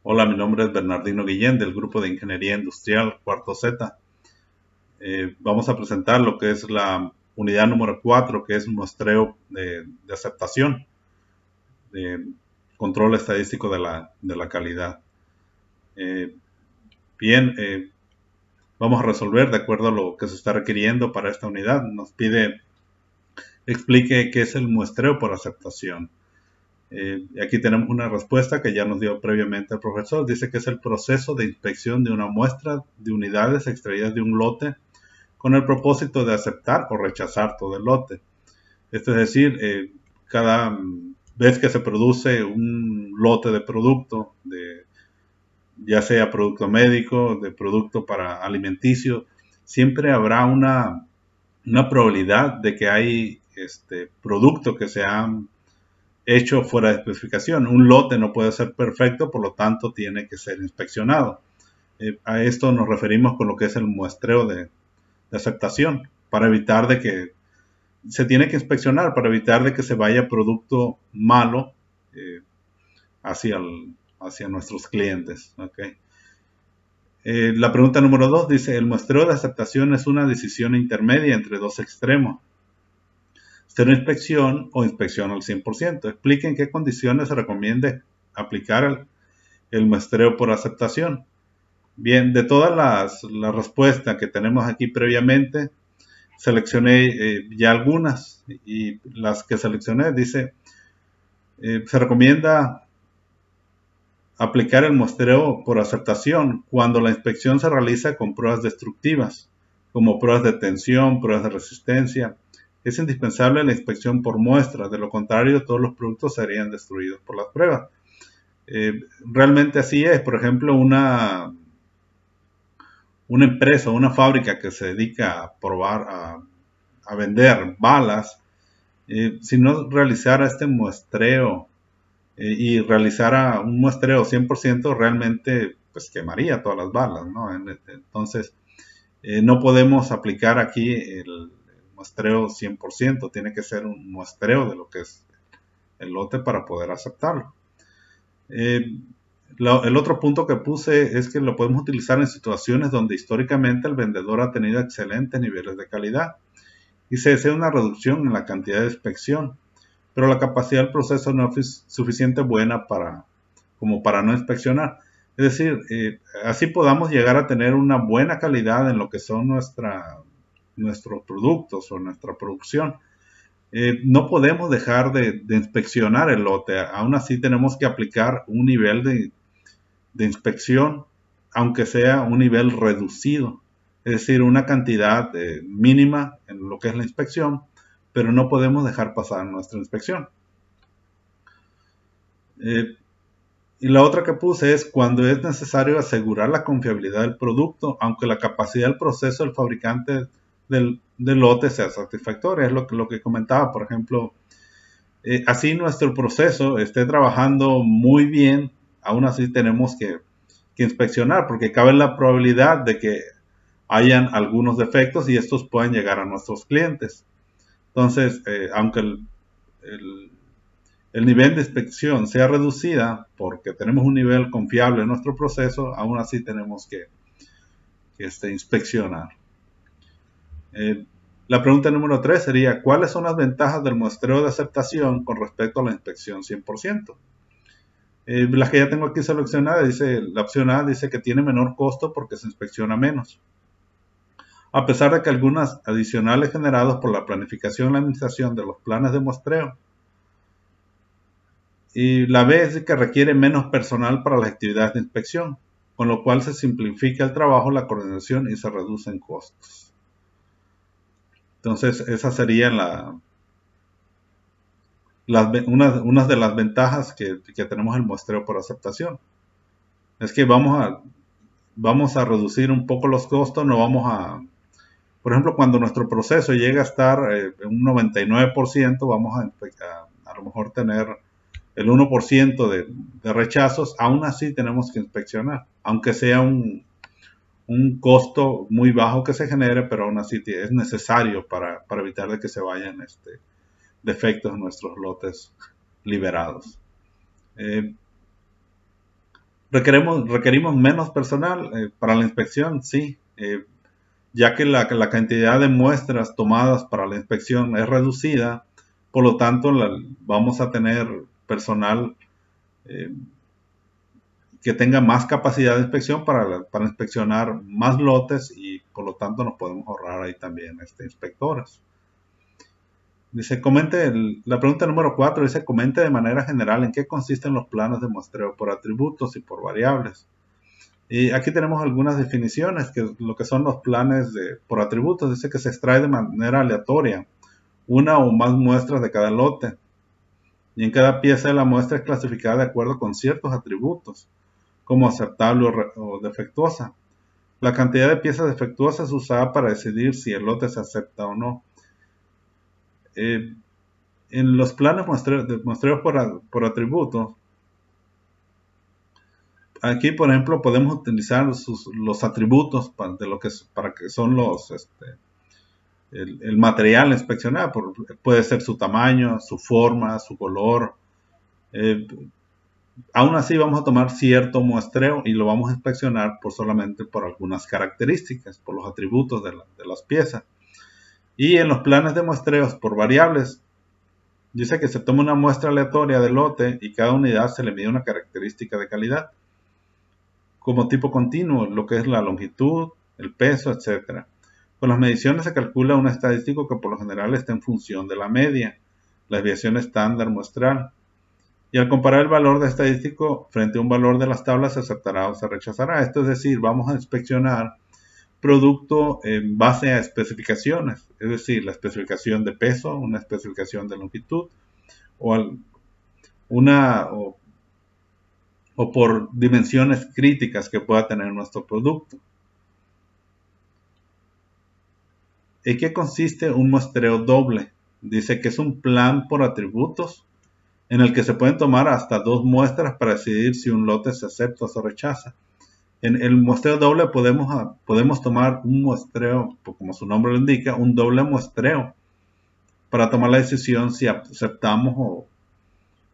Hola, mi nombre es Bernardino Guillén del Grupo de Ingeniería Industrial Cuarto Z. Vamos a presentar lo que es la unidad número 4, que es un muestreo de aceptación, de control estadístico de la calidad. Eh, bien, vamos a resolver de acuerdo a lo que se está requiriendo para esta unidad. Nos pide explique qué es el muestreo por aceptación. Aquí tenemos una respuesta que ya nos dio previamente el profesor. Dice que es el proceso de inspección de una muestra de unidades extraídas de un lote con el propósito de aceptar o rechazar todo el lote. Esto es decir, cada vez que se produce un lote de producto, ya sea producto médico, de producto para alimenticio, siempre habrá una probabilidad de que hay producto que se ha hecho fuera de especificación. Un lote no puede ser perfecto, por lo tanto tiene que ser inspeccionado. A esto nos referimos con lo que es el muestreo de aceptación, para evitar de que se tiene que inspeccionar, para evitar de que se vaya producto malo eh, hacia, hacia nuestros clientes. ¿Okay? La pregunta número 2 dice, el muestreo de aceptación es una decisión intermedia entre dos extremos. Cero inspección o inspección al 100%. Explique en qué condiciones se recomienda aplicar el muestreo por aceptación. Bien, de todas las respuestas que tenemos aquí previamente, seleccioné ya algunas y las que seleccioné dice, se recomienda aplicar el muestreo por aceptación cuando la inspección se realiza con pruebas destructivas, como pruebas de tensión, pruebas de resistencia. Es indispensable la inspección por muestra, de lo contrario todos los productos serían destruidos por las pruebas. Realmente así es. Por ejemplo, una empresa, una fábrica que se dedica a probar, a vender balas, si no realizara este muestreo y realizara un muestreo 100%, realmente pues quemaría todas las balas, ¿no? Entonces, no podemos aplicar aquí el muestreo 100%, tiene que ser un muestreo de lo que es el lote para poder aceptarlo. El otro punto que puse es que lo podemos utilizar en situaciones donde históricamente el vendedor ha tenido excelentes niveles de calidad y se desea una reducción en la cantidad de inspección, pero la capacidad del proceso no es suficiente buena como para no inspeccionar. Es decir, así podamos llegar a tener una buena calidad en lo que son nuestros productos o nuestra producción. No podemos dejar de inspeccionar el lote, aún así tenemos que aplicar un nivel de inspección, aunque sea un nivel reducido, es decir, una cantidad mínima en lo que es la inspección, pero no podemos dejar pasar nuestra inspección. Eh, y la otra que puse es cuando es necesario asegurar la confiabilidad del producto, aunque la capacidad del proceso del fabricante del lote sea satisfactoria. Es lo que comentaba, por ejemplo, así nuestro proceso esté trabajando muy bien, aún así tenemos que inspeccionar, porque cabe la probabilidad de que hayan algunos defectos y estos puedan llegar a nuestros clientes. Entonces, aunque el, el nivel de inspección sea reducida porque tenemos un nivel confiable en nuestro proceso, aún así tenemos que inspeccionar. Eh, la pregunta número 3 sería, ¿cuáles son las ventajas del muestreo de aceptación con respecto a la inspección 100%? Las que ya tengo aquí seleccionadas, dice, la opción A dice que tiene menor costo porque se inspecciona menos. A pesar de que algunas adicionales generados por la planificación y la administración de los planes de muestreo. Y la B es que requiere menos personal para las actividades de inspección, con lo cual se simplifica el trabajo, la coordinación y se reducen costos. Entonces, esas serían unas de las ventajas que tenemos el muestreo por aceptación. Es que vamos a reducir un poco los costos, no vamos por ejemplo, cuando nuestro proceso llega a estar en un 99%, vamos a lo mejor tener el 1% de rechazos, aún así tenemos que inspeccionar, aunque sea un costo muy bajo que se genere, pero aún así es necesario para evitar de que se vayan defectos en nuestros lotes liberados. Eh, ¿Requerimos menos personal para la inspección? Sí, ya que la cantidad de muestras tomadas para la inspección es reducida, por lo tanto vamos a tener personal eh, que tenga más capacidad de inspección para inspeccionar más lotes y por lo tanto nos podemos ahorrar ahí también inspectores. Dice, la pregunta número 4 dice, comente de manera general en qué consisten los planes de muestreo por atributos y por variables. Y aquí tenemos algunas definiciones, que lo que son los planes por atributos. Dice que se extrae de manera aleatoria una o más muestras de cada lote. Y en cada pieza de la muestra es clasificada de acuerdo con ciertos atributos, como aceptable o defectuosa. La cantidad de piezas defectuosas es usada para decidir si el lote se acepta o no. En los planes de muestreo por atributos, aquí por ejemplo podemos utilizar los atributos para que son el material inspeccionado. Puede ser su tamaño, su forma, su color. Aún así vamos a tomar cierto muestreo y lo vamos a inspeccionar solamente por algunas características, por los atributos de las piezas. Y en los planes de muestreos por variables, dice que se toma una muestra aleatoria del lote y cada unidad se le mide una característica de calidad, como tipo continuo, lo que es la longitud, el peso, etc. Con las mediciones se calcula un estadístico que por lo general está en función de la media, la desviación estándar muestral. Y al comparar el valor de estadístico frente a un valor de las tablas se aceptará o se rechazará. Esto es decir, vamos a inspeccionar producto en base a especificaciones, es decir, la especificación de peso, una especificación de longitud o por dimensiones críticas que pueda tener nuestro producto. ¿En qué consiste un muestreo doble? Dice que es un plan por atributos en el que se pueden tomar hasta 2 muestras para decidir si un lote se acepta o se rechaza. En el muestreo doble podemos tomar un muestreo, como su nombre lo indica, un doble muestreo para tomar la decisión si aceptamos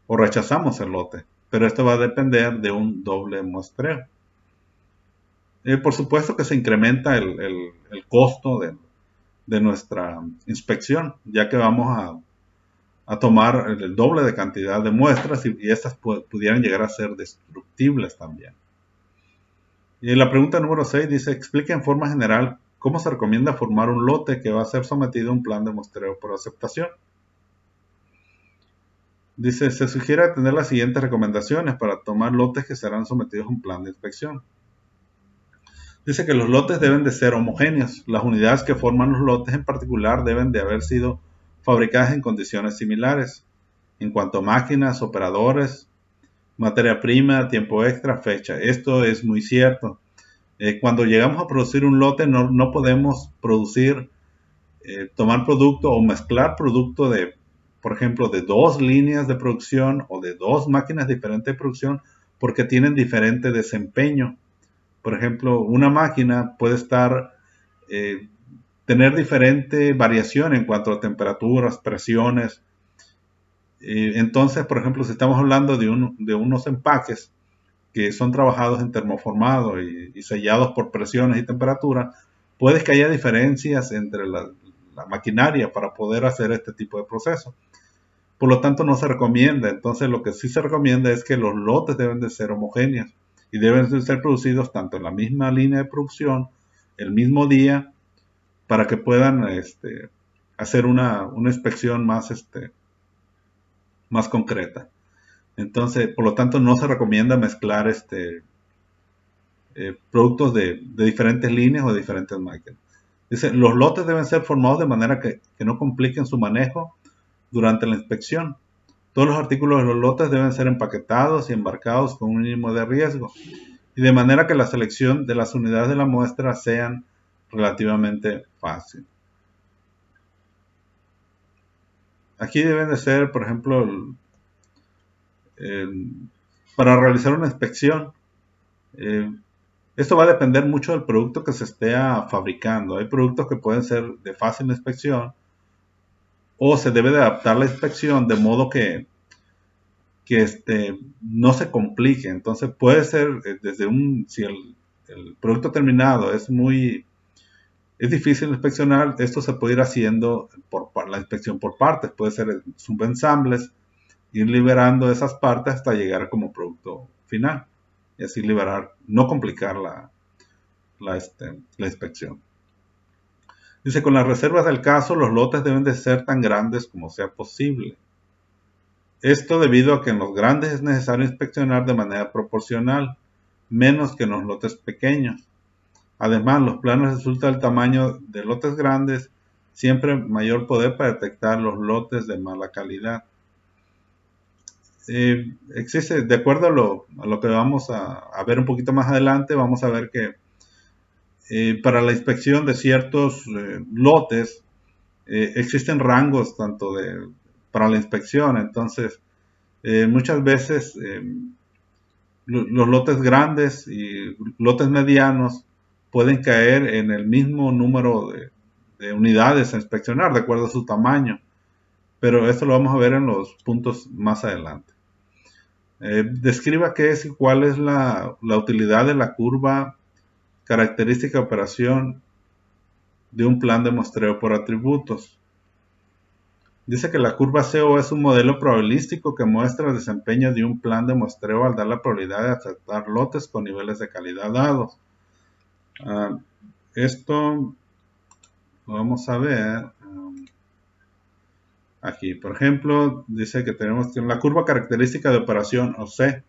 o rechazamos el lote. Pero esto va a depender de un doble muestreo. Por supuesto que se incrementa el costo de nuestra inspección, ya que vamos a tomar el doble de cantidad de muestras y estas pudieran llegar a ser destructibles también. Y la pregunta número 6 dice, explica en forma general cómo se recomienda formar un lote que va a ser sometido a un plan de muestreo por aceptación. Dice, se sugiere atender las siguientes recomendaciones para tomar lotes que serán sometidos a un plan de inspección. Dice que los lotes deben de ser homogéneos. Las unidades que forman los lotes en particular deben de haber sido fabricadas en condiciones similares. En cuanto a máquinas, operadores, materia prima, tiempo extra, fecha. Esto es muy cierto. Cuando llegamos a producir un lote no podemos tomar producto o mezclar producto por ejemplo, de 2 líneas de producción o de 2 máquinas diferentes de producción porque tienen diferente desempeño. Por ejemplo, una máquina puede tener diferente variación en cuanto a temperaturas, presiones. Entonces, por ejemplo, si estamos hablando de unos empaques que son trabajados en termoformado y sellados por presiones y temperaturas, puede que haya diferencias entre la maquinaria para poder hacer este tipo de proceso. Por lo tanto, no se recomienda. Entonces, lo que sí se recomienda es que los lotes deben de ser homogéneos y deben de ser producidos tanto en la misma línea de producción, el mismo día, para que puedan hacer una inspección más concreta. Entonces, por lo tanto, no se recomienda mezclar productos de diferentes líneas o de diferentes máquinas. Dice, los lotes deben ser formados de manera que no compliquen su manejo durante la inspección. Todos los artículos de los lotes deben ser empaquetados y embarcados con un mínimo de riesgo, y de manera que la selección de las unidades de la muestra sean relativamente fácil. Aquí deben de ser, por ejemplo, para realizar una inspección, esto va a depender mucho del producto que se esté fabricando. Hay productos que pueden ser de fácil inspección o se debe de adaptar la inspección de modo que que no se complique. Entonces puede ser si el producto terminado es difícil de inspeccionar, esto se puede ir haciendo por la inspección por partes, puede ser subensambles, ir liberando esas partes hasta llegar como producto final y así liberar, no complicar la inspección. Dice, con las reservas del caso, los lotes deben de ser tan grandes como sea posible. Esto debido a que en los grandes es necesario inspeccionar de manera proporcional, menos que en los lotes pequeños. Además, los planos resultan del tamaño de lotes grandes, siempre mayor poder para detectar los lotes de mala calidad. Existe, de acuerdo a lo que vamos a ver un poquito más adelante, vamos a ver que para la inspección de ciertos lotes existen rangos para la inspección. Entonces, muchas veces los lotes grandes y lotes medianos pueden caer en el mismo número de unidades a inspeccionar de acuerdo a su tamaño, pero esto lo vamos a ver en los puntos más adelante. Describa qué es y cuál es la utilidad de la curva característica de operación de un plan de muestreo por atributos. Dice que la curva CO es un modelo probabilístico que muestra el desempeño de un plan de muestreo al dar la probabilidad de aceptar lotes con niveles de calidad dados. Esto lo vamos a ver aquí. Por ejemplo, dice que tenemos la curva característica de operación o C.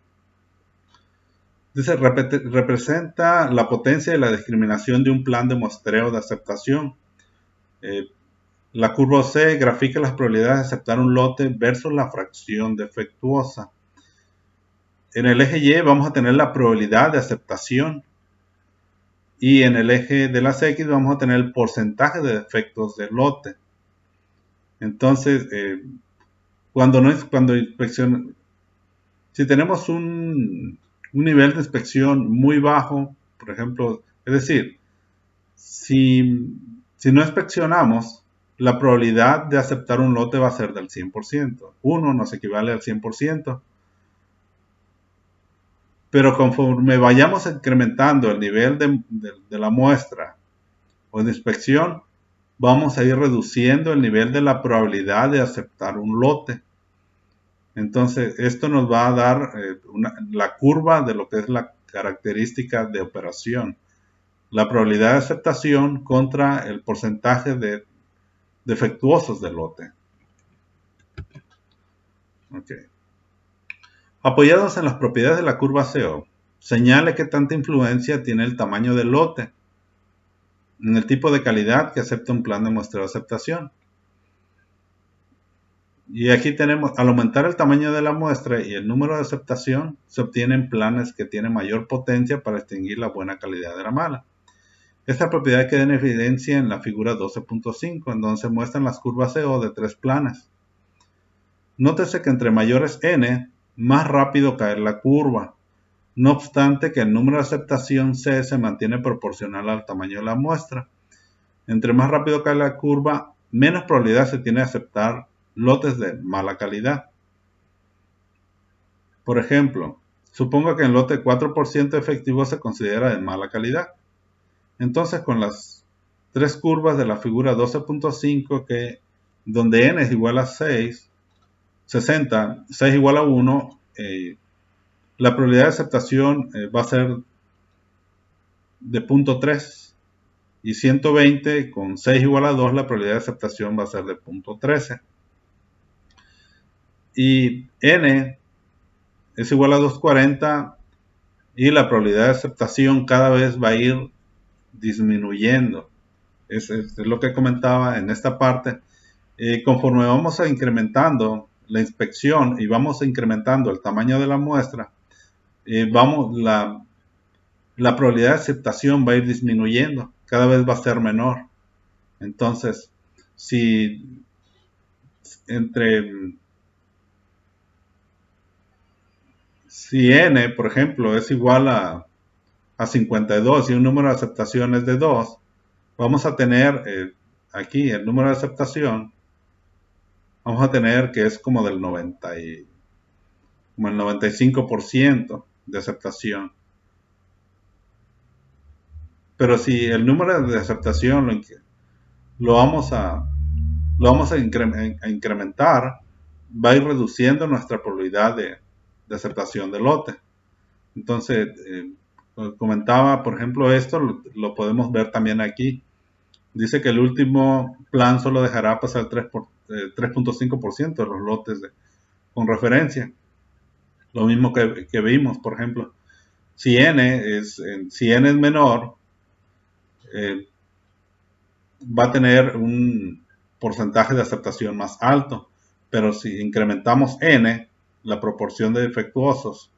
Dice, representa la potencia de la discriminación de un plan de muestreo de aceptación. La curva C grafica las probabilidades de aceptar un lote versus la fracción defectuosa. En el eje Y vamos a tener la probabilidad de aceptación y en el eje de las X vamos a tener el porcentaje de defectos del lote. Entonces, si tenemos un nivel de inspección muy bajo, por ejemplo, es decir, si no inspeccionamos, la probabilidad de aceptar un lote va a ser del 100%. 1 nos equivale al 100%. Pero conforme vayamos incrementando el nivel de la muestra o de inspección, vamos a ir reduciendo el nivel de la probabilidad de aceptar un lote. Entonces, esto nos va a dar la curva de lo que es la característica de operación. La probabilidad de aceptación contra el porcentaje de defectuosos del lote. Okay. Apoyados en las propiedades de la curva CO, señale qué tanta influencia tiene el tamaño del lote en el tipo de calidad que acepta un plan de muestreo de aceptación. Y aquí tenemos, al aumentar el tamaño de la muestra y el número de aceptación, se obtienen planes que tienen mayor potencia para distinguir la buena calidad de la mala. Esta propiedad queda en evidencia en la figura 12.5, en donde se muestran las curvas CO de 3 planes. Nótese que entre mayores n, más rápido cae la curva. No obstante que el número de aceptación C se mantiene proporcional al tamaño de la muestra. Entre más rápido cae la curva, menos probabilidad se tiene de aceptar lotes de mala calidad. Por ejemplo, supongo que el lote 4% efectivo se considera de mala calidad. Entonces, con las 3 curvas de la figura 12.5, donde n es igual a 6, 60, 6 igual a 1, la probabilidad de aceptación va a ser de 0.3 y 120 con 6 igual a 2, la probabilidad de aceptación va a ser de 0.13. Y n es igual a 240 y la probabilidad de aceptación cada vez va a ir disminuyendo. Es lo que comentaba en esta parte. Conforme vamos incrementando la inspección y vamos incrementando el tamaño de la muestra, la probabilidad de aceptación va a ir disminuyendo, cada vez va a ser menor. Entonces, si n, por ejemplo, es igual a 52 y un número de aceptación es de 2, vamos a tener aquí el número de aceptación, vamos a tener que es como del 90 como el 95% de aceptación. Pero si el número de aceptación lo vamos a incrementar, va a ir reduciendo nuestra probabilidad de aceptación del lote. Entonces, comentaba, por ejemplo, esto lo podemos ver también aquí. Dice que el último plan solo dejará pasar 3.5% de los lotes con referencia. Lo mismo que vimos, por ejemplo, si n es menor, va a tener un porcentaje de aceptación más alto. Pero si incrementamos n, la proporción de defectuosos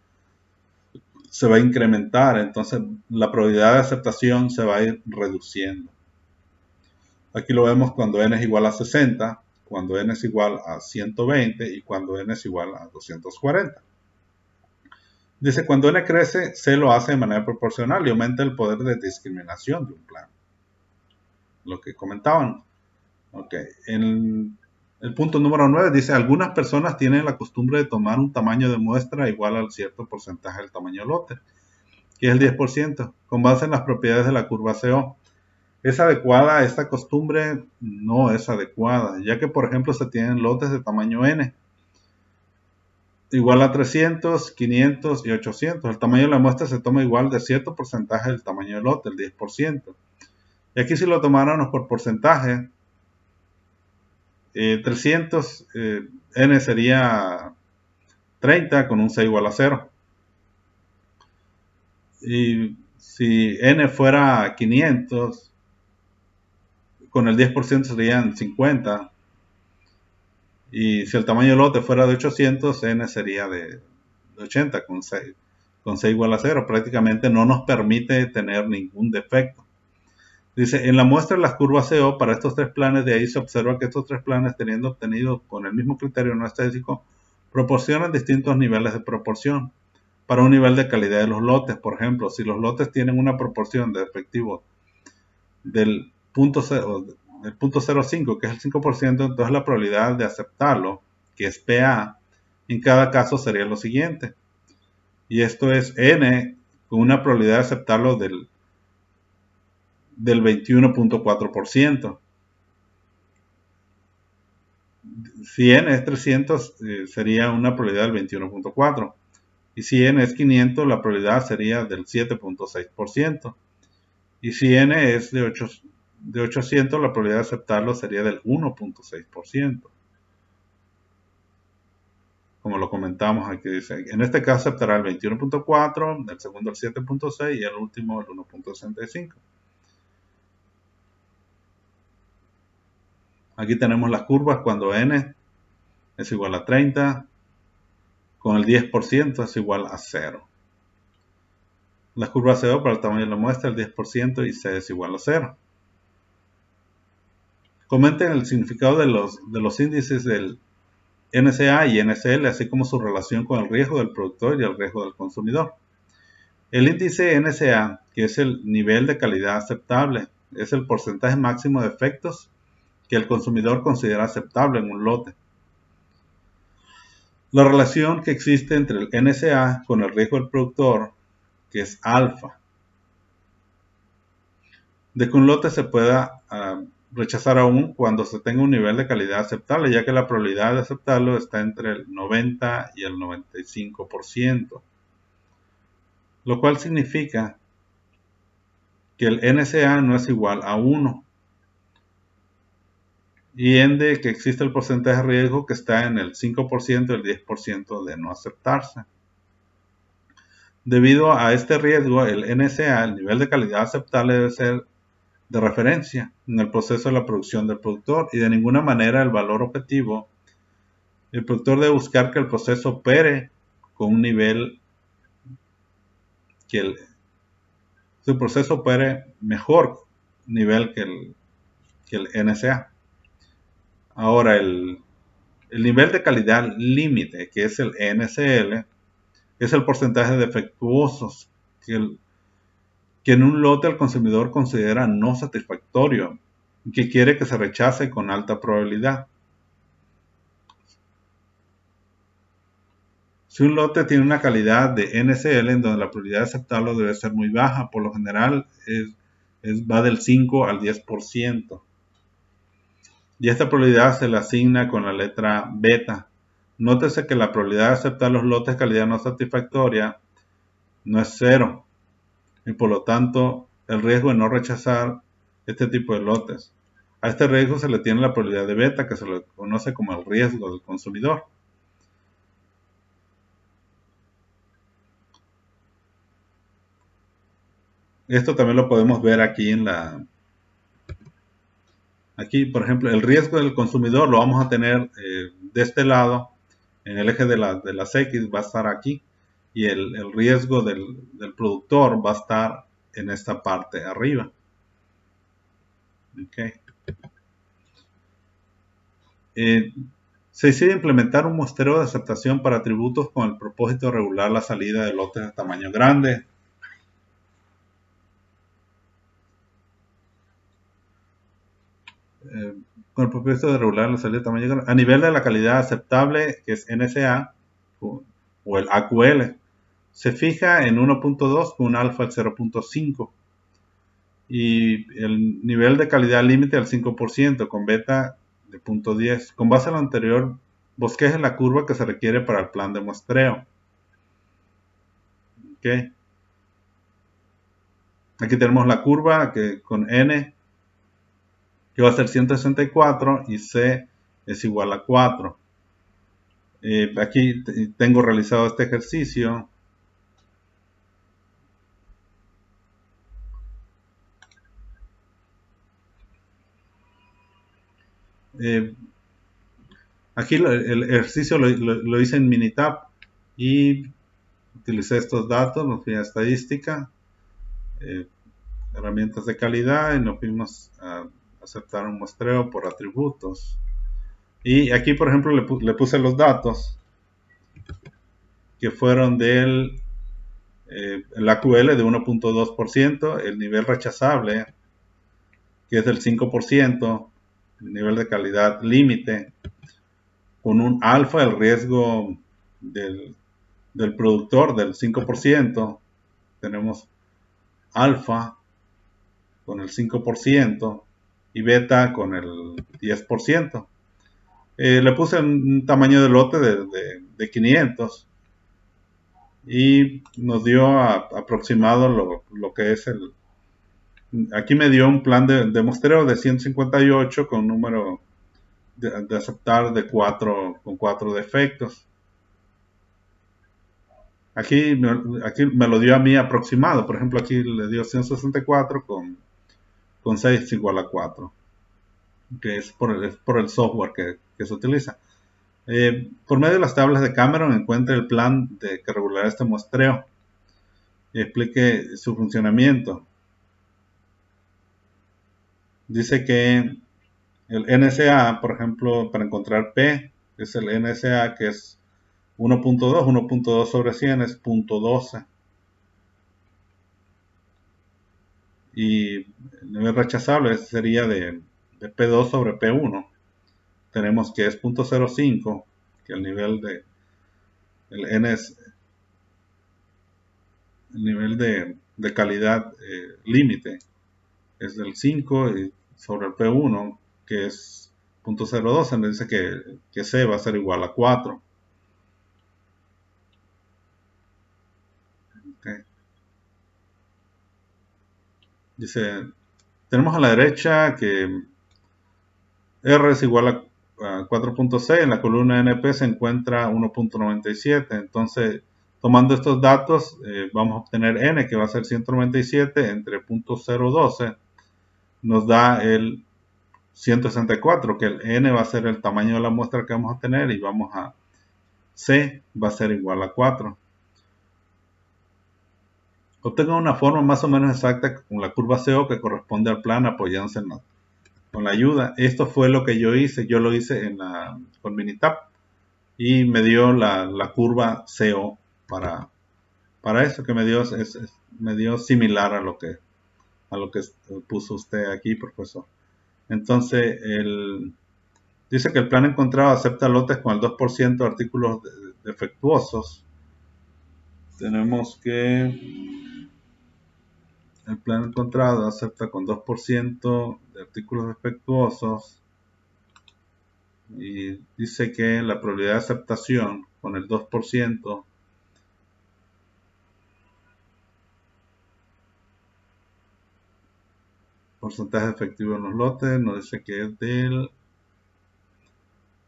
se va a incrementar, entonces la probabilidad de aceptación se va a ir reduciendo. Aquí lo vemos cuando n es igual a 60, cuando n es igual a 120 y cuando n es igual a 240. Dice, cuando n crece, C lo hace de manera proporcional y aumenta el poder de discriminación de un plan. Lo que comentaban. Ok, en el punto número 9 dice, algunas personas tienen la costumbre de tomar un tamaño de muestra igual al cierto porcentaje del tamaño del lote, que es el 10%, con base en las propiedades de la curva CO. ¿Es adecuada esta costumbre? No es adecuada, ya que por ejemplo se tienen lotes de tamaño N, igual a 300, 500 y 800. El tamaño de la muestra se toma igual de cierto porcentaje del tamaño del lote, el 10%. Y aquí si lo tomáramos por porcentaje, 300, N sería 30 con un C igual a 0. Y si N fuera 500, con el 10% serían 50. Y si el tamaño del lote fuera de 800, N sería de 80 con C igual a 0. Prácticamente no nos permite tener ningún defecto. Dice, en la muestra de las curvas CO para estos tres planes, de ahí se observa que estos tres planes, teniendo obtenido con el mismo criterio no estadístico, proporcionan distintos niveles de proporción para un nivel de calidad de los lotes. Por ejemplo, si los lotes tienen una proporción de defectivos del punto 0.05, que es el 5%, entonces la probabilidad de aceptarlo, que es PA, en cada caso sería lo siguiente. Y esto es N con una probabilidad de aceptarlo del 21.4%. Si N es 300, sería una probabilidad del 21.4%. Y si N es 500, la probabilidad sería del 7.6%. Y si N es de 800, la probabilidad de aceptarlo sería del 1.6%. Como lo comentamos aquí, dice, en este caso aceptará el 21.4%, el segundo el 7.6% y el último el 1.65%. Aquí tenemos las curvas cuando N es igual a 30, con el 10% es igual a 0. Las curvas CO para el tamaño de la muestra, el 10% y C es igual a 0. Comenten el significado de los índices del NCA y NCL, así como su relación con el riesgo del productor y el riesgo del consumidor. El índice NCA, que es el nivel de calidad aceptable, es el porcentaje máximo de efectos que el consumidor considera aceptable en un lote. La relación que existe entre el NCA con el riesgo del productor, que es alfa, de que un lote se pueda rechazar aún cuando se tenga un nivel de calidad aceptable, ya que la probabilidad de aceptarlo está entre el 90 y el 95%, lo cual significa que el NCA no es igual a 1, y ende que existe el porcentaje de riesgo que está en el 5% y el 10% de no aceptarse. Debido a este riesgo, el NCA, el nivel de calidad aceptable, debe ser de referencia en el proceso de la producción del productor y de ninguna manera el valor objetivo. El productor debe buscar que el proceso opere con un nivel su proceso opere mejor nivel que el NCA. Ahora, el nivel de calidad límite, que es el NCL, es el porcentaje de defectuosos que en un lote el consumidor considera no satisfactorio y que quiere que se rechace con alta probabilidad. Si un lote tiene una calidad de NCL en donde la probabilidad de aceptarlo debe ser muy baja, por lo general va del 5 al 10%. Y esta probabilidad se le asigna con la letra beta. Nótese que la probabilidad de aceptar los lotes de calidad no satisfactoria no es cero, y por lo tanto el riesgo de no rechazar este tipo de lotes. A este riesgo se le tiene la probabilidad de beta, que se le conoce como el riesgo del consumidor. Esto también lo podemos ver aquí aquí, por ejemplo, el riesgo del consumidor lo vamos a tener de este lado, en el eje de las X va a estar aquí, y el riesgo del productor va a estar en esta parte arriba. Okay. Se decide implementar un muestreo de aceptación para tributos con el propósito de regular la salida de lotes de tamaño grande. Con el propósito de regular la salida de tamaño grande. A nivel de la calidad aceptable, que es NSA, o el AQL, se fija en 1.2 con un alfa al 0.5. Y el nivel de calidad límite al 5%, con beta de 0.10. Con base a lo anterior, bosqueje la curva que se requiere para el plan de muestreo. Okay. Aquí tenemos la curva que con N, que va a ser 164, y C es igual a 4. Aquí tengo realizado este ejercicio. Aquí el ejercicio lo hice en Minitab y utilicé estos datos, nos fui a estadística, herramientas de calidad, y nos fuimos a aceptar un muestreo por atributos. Y aquí, por ejemplo, le puse los datos que fueron del el AQL de 1.2%, el nivel rechazable, que es del 5%, el nivel de calidad límite, con un alfa, el riesgo del productor del 5%, tenemos alfa con el 5% y beta con el 10%. Le puse un tamaño de lote de 500 y nos dio aproximado lo que es aquí me dio un plan de muestreo de 158 con número de aceptar con 4 defectos. Aquí me lo dio a mí aproximado. Por ejemplo, aquí le dio 164 con 6 igual a 4, que es por el software que se utiliza. Por medio de las tablas de Cameron encuentre el plan que regulará este muestreo y explique su funcionamiento. Dice que el NSA, por ejemplo, para encontrar P, es el NSA que es 1.2, 1.2 sobre 100 es 0.12. Y el nivel rechazable sería de P2 sobre P1. Tenemos que es 0.05, que el nivel el nivel de calidad límite es del 5 y sobre el P1, que es 0.02, me dice que C va a ser igual a 4. Okay. Dice, tenemos a la derecha que R es igual a 4.6, en la columna NP se encuentra 1.97, entonces tomando estos datos vamos a obtener N, que va a ser 197 entre 0.012, nos da el 164, que el N va a ser el tamaño de la muestra que vamos a tener, y vamos a C va a ser igual a 4. Obtengo una forma más o menos exacta con la curva CO que corresponde al plan apoyándose con la ayuda. Esto fue lo que yo hice. Yo lo hice con Minitab y me dio la curva CO para eso, que me dio similar a lo que puso usted aquí, profesor. Entonces, dice que el plan encontrado acepta lotes con el 2% de artículos defectuosos, tenemos que el plan encontrado acepta con 2% de artículos defectuosos y dice que la probabilidad de aceptación con el 2%, porcentaje efectivo en los lotes, nos dice que es del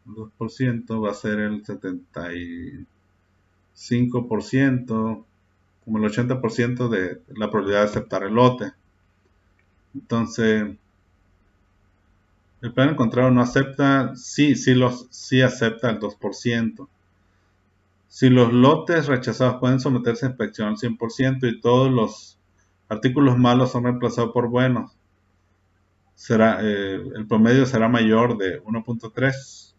2%, va a ser el 75%, como el 80% de la probabilidad de aceptar el lote. Entonces, el plan encontrado no acepta, sí acepta el 2%. Si los lotes rechazados pueden someterse a inspección al 100% y todos los artículos malos son reemplazados por buenos, el promedio será mayor de 1.3.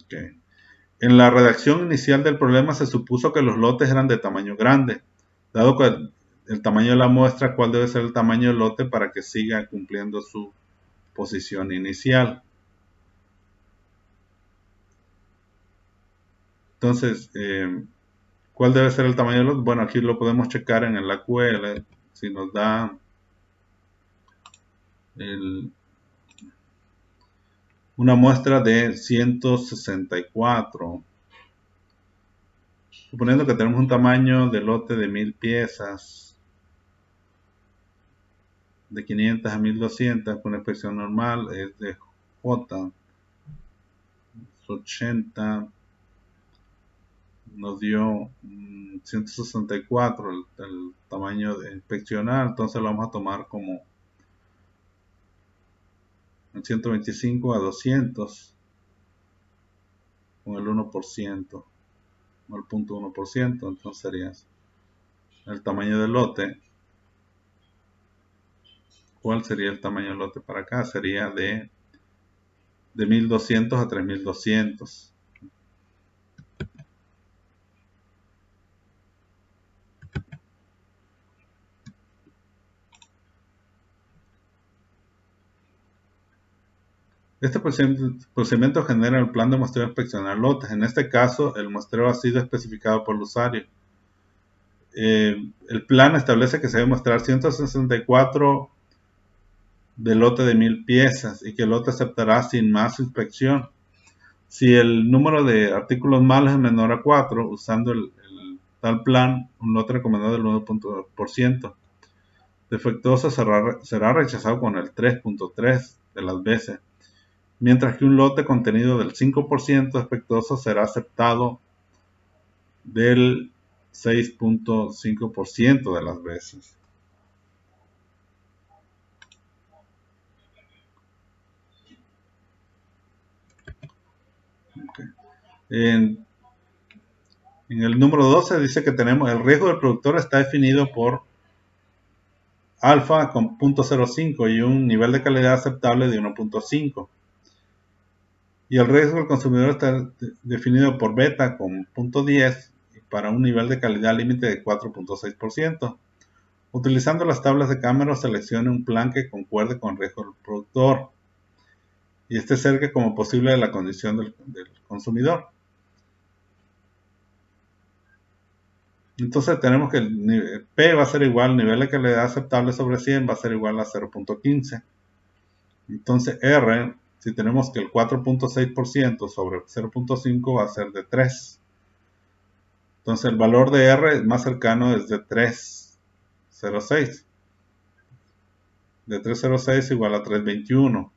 Okay. En la redacción inicial del problema se supuso que los lotes eran de tamaño grande. Dado que el tamaño de la muestra, ¿cuál debe ser el tamaño del lote para que siga cumpliendo su posición inicial? Entonces, ¿cuál debe ser el tamaño del lote? Bueno, aquí lo podemos checar en el AQL. Si nos da una muestra de 164. Suponiendo que tenemos un tamaño de lote de 1000 piezas, de 500 a 1200, con una inspección normal es de J, 80, nos dio 164 el tamaño de inspeccionar, entonces lo vamos a tomar como 125 a 200 con el 1%, o el 0.1%, entonces sería el tamaño del lote. ¿Cuál sería el tamaño del lote para acá? Sería de 1200 a 3200. Este procedimiento genera el plan de muestreo de inspeccionar lotes. En este caso, el muestreo ha sido especificado por el usuario. El plan establece que se debe mostrar 164 de lote de 1000 piezas y que el lote aceptará sin más inspección. Si el número de artículos malos es menor a 4, usando el tal plan, un lote recomendado del 9%. Defectuoso será rechazado con el 3.3 de las veces, mientras que un lote contenido del 5% defectuoso será aceptado del 6.5% de las veces. Okay. En el número 12 dice que tenemos el riesgo del productor está definido por alfa con 0.05 y un nivel de calidad aceptable de 1.5. Y el riesgo del consumidor está definido por beta con 0.10 para un nivel de calidad límite de 4.6%. Utilizando las tablas de Cameron, seleccione un plan que concuerde con el riesgo del productor y esté cerca como posible de la condición del consumidor. Entonces tenemos que el P va a ser igual, el nivel de calidad aceptable sobre 100 va a ser igual a 0.15. Entonces R, si tenemos que el 4.6% sobre 0.5 va a ser de 3. Entonces el valor de R más cercano es de 3.06. De 3.06 igual a 3.21.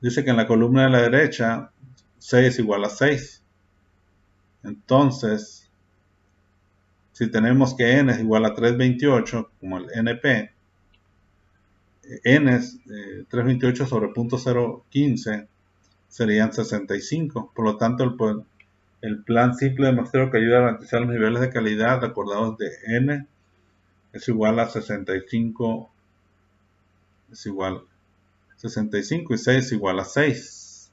Dice que en la columna de la derecha 6 igual a 6. Entonces, si tenemos que n es igual a 328, como el NP, n es 328 sobre 0.015 serían 65. Por lo tanto, el plan simple de muestreo que ayuda a garantizar los niveles de calidad acordados de n es igual a 65, es igual 65 y 6 es igual a 6.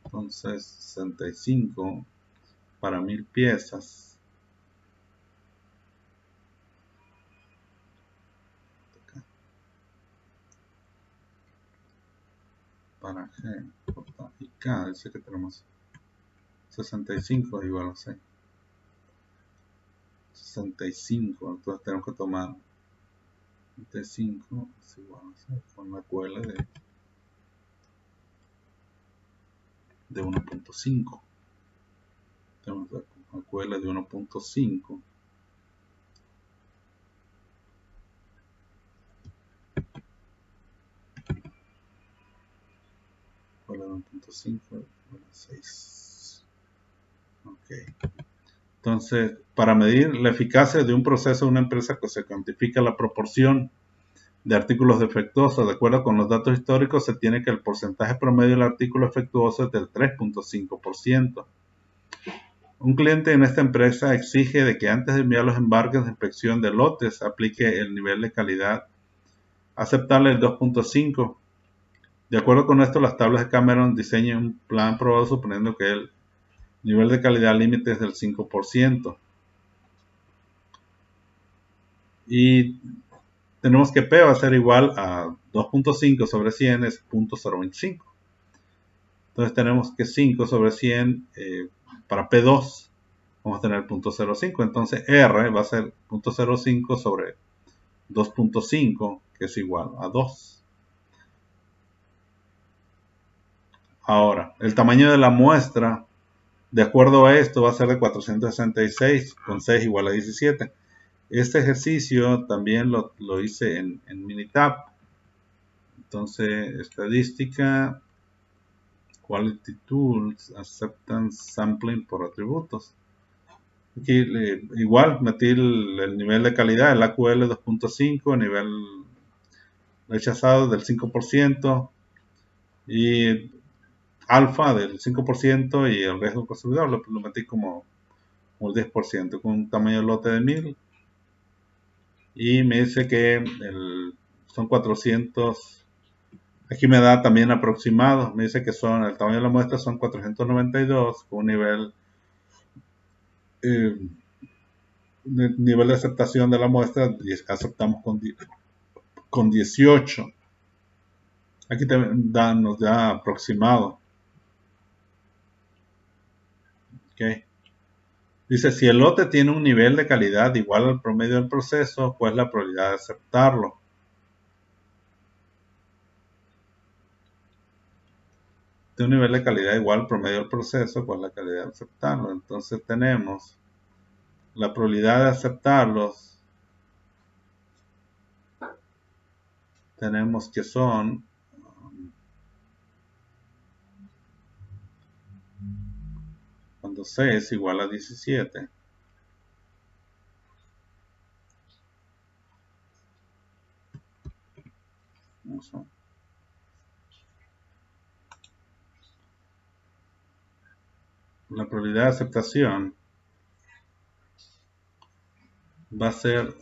Entonces, 65 para 1000 piezas. para G, J y K, dice que tenemos 65 es igual a 6. 65, entonces tenemos que tomar 65 es igual a 6 con una QL de 1.5. Tenemos una QL de 1.5. QL de 1.5 6. Ok. Entonces, para medir la eficacia de un proceso de una empresa, que se cuantifica la proporción de artículos defectuosos. De acuerdo con los datos históricos, se tiene que el porcentaje promedio del artículo defectuoso es del 3.5%. Un cliente en esta empresa exige de que antes de enviar los embarques de inspección de lotes aplique el nivel de calidad aceptable del 2.5. De acuerdo con esto, las tablas de Cameron diseñan un plan probado suponiendo que el nivel de calidad límite es del 5%. Y tenemos que P va a ser igual a 2.5 sobre 100 es 0.025. Entonces tenemos que 5 sobre 100 para P2 vamos a tener 0.05. Entonces R va a ser 0.05 sobre 2.5 que es igual a 2. Ahora, el tamaño de la muestra, de acuerdo a esto, va a ser de 466 con 6 igual a 17. Este ejercicio también lo hice en Minitab. Entonces, estadística, Quality Tools, Acceptance Sampling por atributos. Aquí igual metí el nivel de calidad, el AQL 2.5, nivel rechazado del 5% y alfa del 5% y el riesgo consumidor lo metí como el 10% con un tamaño de lote de 1000 y me dice que son 400. Aquí me da también aproximado, me dice que el tamaño de la muestra son 492 con un nivel de aceptación de la muestra, aceptamos con 18. Aquí nos da aproximado. Okay. Dice, si el lote tiene un nivel de calidad igual al promedio del proceso, ¿cuál es la probabilidad de aceptarlo? De un nivel de calidad igual al promedio del proceso, ¿cuál es la calidad de aceptarlo? Entonces tenemos la probabilidad de aceptarlos, tenemos que son cuando C es igual a 17. La probabilidad de aceptación va a ser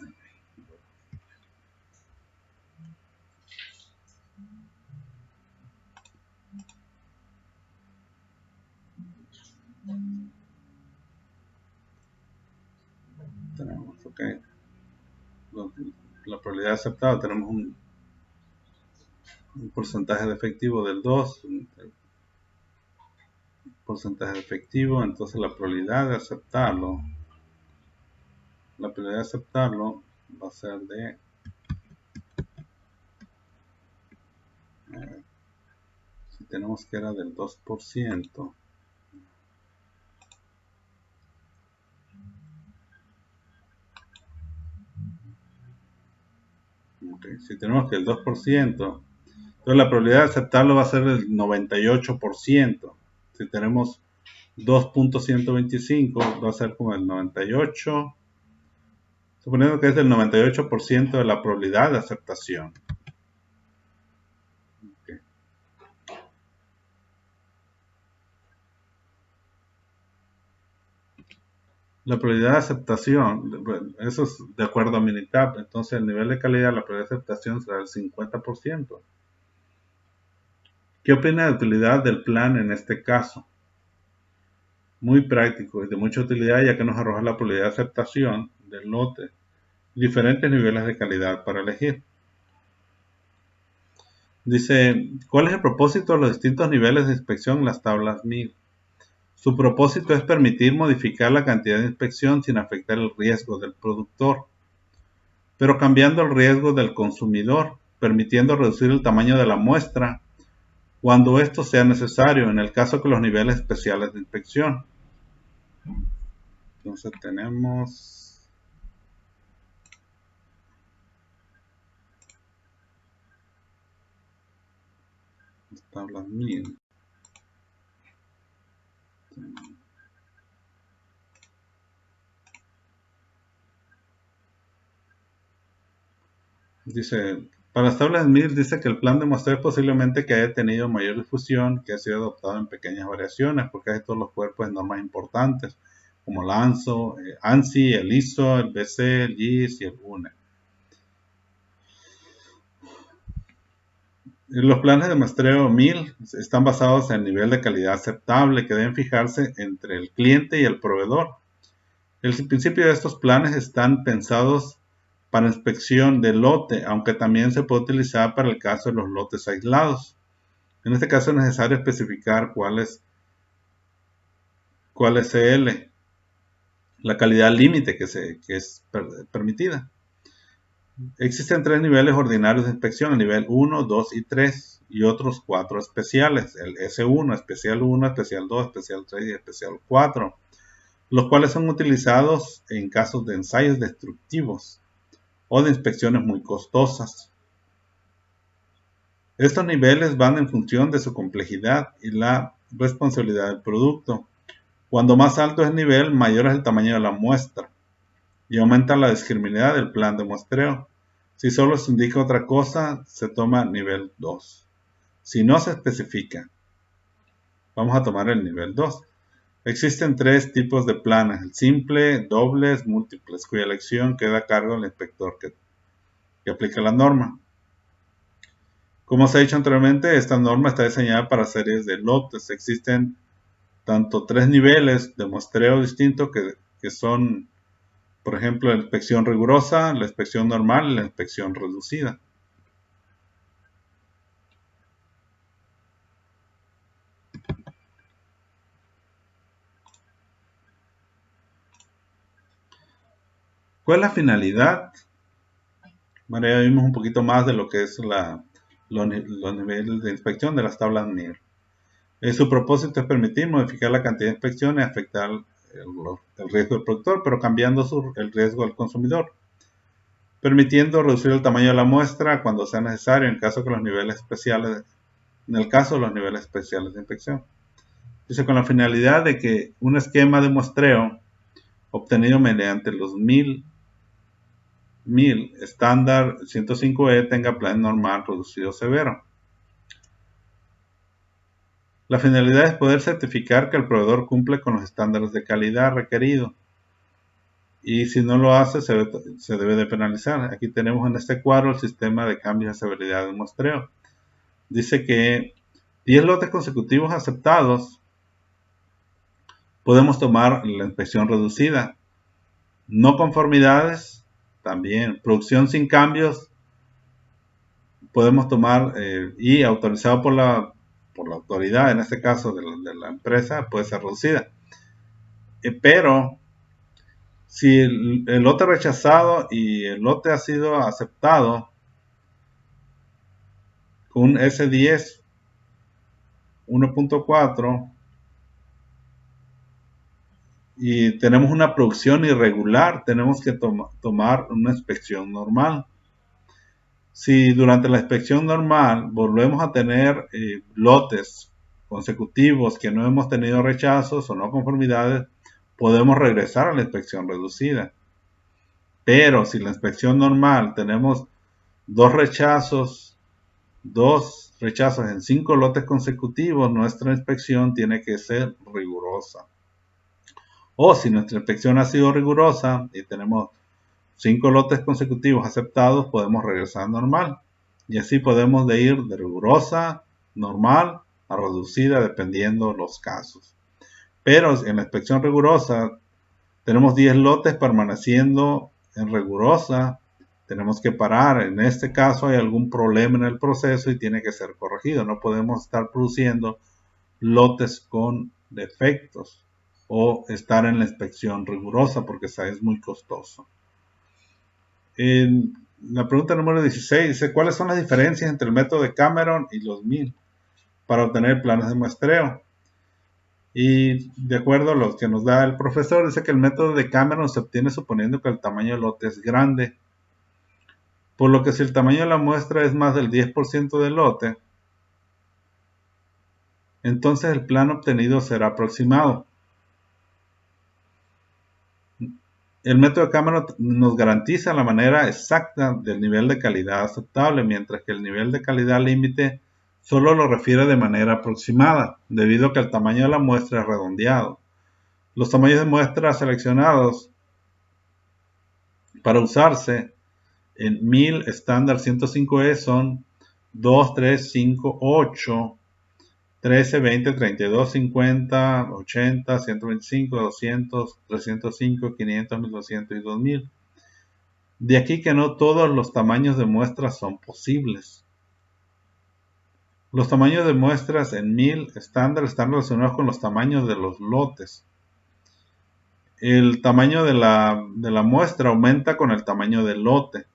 tenemos, okay. La probabilidad de aceptado tenemos un porcentaje de efectivo del 2, un porcentaje de efectivo, entonces la probabilidad de aceptarlo va a ser de si tenemos que era del 2%, okay. Si tenemos que el 2%, entonces la probabilidad de aceptarlo va a ser del 98%. Si tenemos 2.125 va a ser como el 98, suponiendo que es del 98% de la probabilidad de aceptación. Okay. La probabilidad de aceptación, eso es de acuerdo a Minitab, entonces el nivel de calidad, la probabilidad de aceptación será el 50%. ¿Qué opina de utilidad del plan en este caso? Muy práctico y de mucha utilidad ya que nos arroja la probabilidad de aceptación del lote, diferentes niveles de calidad para elegir. Dice, ¿cuál es el propósito de los distintos niveles de inspección en las tablas MIL? Su propósito es permitir modificar la cantidad de inspección sin afectar el riesgo del productor, pero cambiando el riesgo del consumidor, permitiendo reducir el tamaño de la muestra cuando esto sea necesario, en el caso que los niveles especiales de inspección. Entonces tenemos las tablas MIL. Dice, para las tablas MIL dice que el plan de muestreo es posiblemente que haya tenido mayor difusión, que ha sido adoptado en pequeñas variaciones, porque hay todos los cuerpos de normas importantes, como la ANSI, el ISO, el BC, el GIS y el UNE. Los planes de muestreo MIL están basados en el nivel de calidad aceptable que deben fijarse entre el cliente y el proveedor. El principio de estos planes están pensados para inspección de lote, aunque también se puede utilizar para el caso de los lotes aislados. En este caso es necesario especificar cuál es la calidad límite que es permitida. Existen 3 niveles ordinarios de inspección, el nivel 1, 2 y 3, y otros 4 especiales, el S1, especial 1, especial 2, especial 3 y especial 4, los cuales son utilizados en casos de ensayos destructivos o de inspecciones muy costosas. Estos niveles van en función de su complejidad y la responsabilidad del producto. Cuando más alto es el nivel, mayor es el tamaño de la muestra y aumenta la discriminidad del plan de muestreo. Si solo se indica otra cosa, se toma nivel 2. Si no se especifica, vamos a tomar el nivel 2. Existen 3 tipos de planes, el simple, dobles, múltiples, cuya elección queda a cargo del inspector que aplica la norma. Como se ha dicho anteriormente, esta norma está diseñada para series de lotes. Existen tanto 3 niveles de muestreo distintos que son, por ejemplo, la inspección rigurosa, la inspección normal y la inspección reducida. ¿Cuál es la finalidad? Bueno, ya vimos un poquito más de lo que es los niveles de inspección de las tablas NIR. Su propósito es permitir modificar la cantidad de inspecciones y afectar el riesgo del productor, pero cambiando el riesgo del consumidor, permitiendo reducir el tamaño de la muestra cuando sea necesario en el caso de los niveles especiales de inspección. Dice, con la finalidad de que un esquema de muestreo obtenido mediante los MIL estándar 105E tenga plan normal reducido severo. La finalidad es poder certificar que el proveedor cumple con los estándares de calidad requeridos. Y si no lo hace, se debe de penalizar. Aquí tenemos en este cuadro el sistema de cambios de severidad del muestreo. Dice que 10 lotes consecutivos aceptados, podemos tomar la inspección reducida. No conformidades, también. Producción sin cambios, podemos tomar y autorizado por la autoridad, en este caso de la empresa, puede ser reducida. Pero si el lote rechazado y el lote ha sido aceptado con un S10 1.4 y tenemos una producción irregular, tenemos que tomar una inspección normal. Si durante la inspección normal volvemos a tener lotes consecutivos que no hemos tenido rechazos o no conformidades, podemos regresar a la inspección reducida. Pero si la inspección normal tenemos dos rechazos en 5 lotes consecutivos, nuestra inspección tiene que ser rigurosa. O si nuestra inspección ha sido rigurosa y tenemos 5 lotes consecutivos aceptados, podemos regresar a normal. Y así podemos ir de rigurosa, normal, a reducida, dependiendo los casos. Pero en la inspección rigurosa tenemos 10 lotes permaneciendo en rigurosa tenemos que parar. En este caso hay algún problema en el proceso y tiene que ser corregido. No podemos estar produciendo lotes con defectos o estar en la inspección rigurosa porque esa es muy costoso. En la pregunta número 16 dice, ¿cuáles son las diferencias entre el método de Cameron y los MIL para obtener planes de muestreo? Y de acuerdo a lo que nos da el profesor, dice que el método de Cameron se obtiene suponiendo que el tamaño del lote es grande. Por lo que si el tamaño de la muestra es más del 10% del lote, entonces el plan obtenido será aproximado. El método de Cameron nos garantiza la manera exacta del nivel de calidad aceptable, mientras que el nivel de calidad límite solo lo refiere de manera aproximada, debido a que el tamaño de la muestra es redondeado. Los tamaños de muestra seleccionados para usarse en 1000 estándar 105E son 2, 3, 5, 8, 13, 20, 32, 50, 80, 125, 200, 305, 500, 1200 y 2000. De aquí que no todos los tamaños de muestras son posibles. Los tamaños de muestras en 1000 estándar están relacionados con los tamaños de los lotes. El tamaño de la muestra aumenta con el tamaño del lote.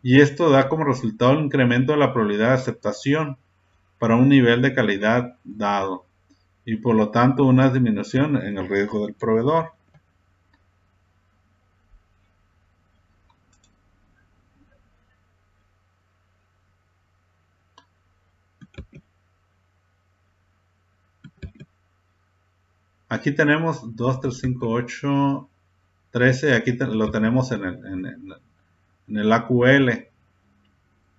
Y esto da como resultado el incremento de la probabilidad de aceptación para un nivel de calidad dado. Y por lo tanto una disminución en el riesgo del proveedor. Aquí tenemos 2, 3, 5, 8, 13. Aquí lo tenemos en el AQL.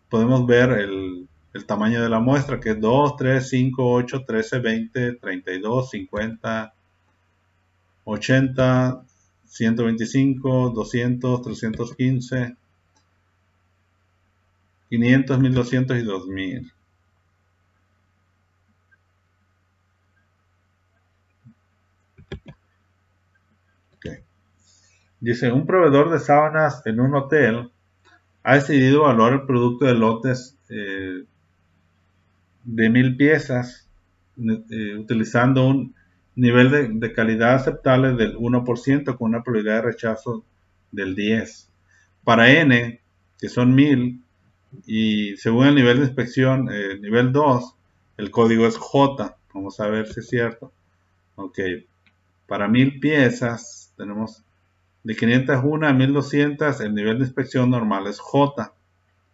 Podemos ver el tamaño de la muestra, que es 2, 3, 5, 8, 13, 20, 32, 50, 80, 125, 200, 315, 500, 1200 y 2000. Okay. Dice, un proveedor de sábanas en un hotel ha decidido evaluar el producto de lotes de 1000 piezas utilizando un nivel de calidad aceptable del 1% con una probabilidad de rechazo del 10%. Para N, que son 1000, y según el nivel de inspección, nivel 2, el código es J. Vamos a ver si es cierto. Ok, para 1000 piezas tenemos de 501 a 1200, el nivel de inspección normal es J.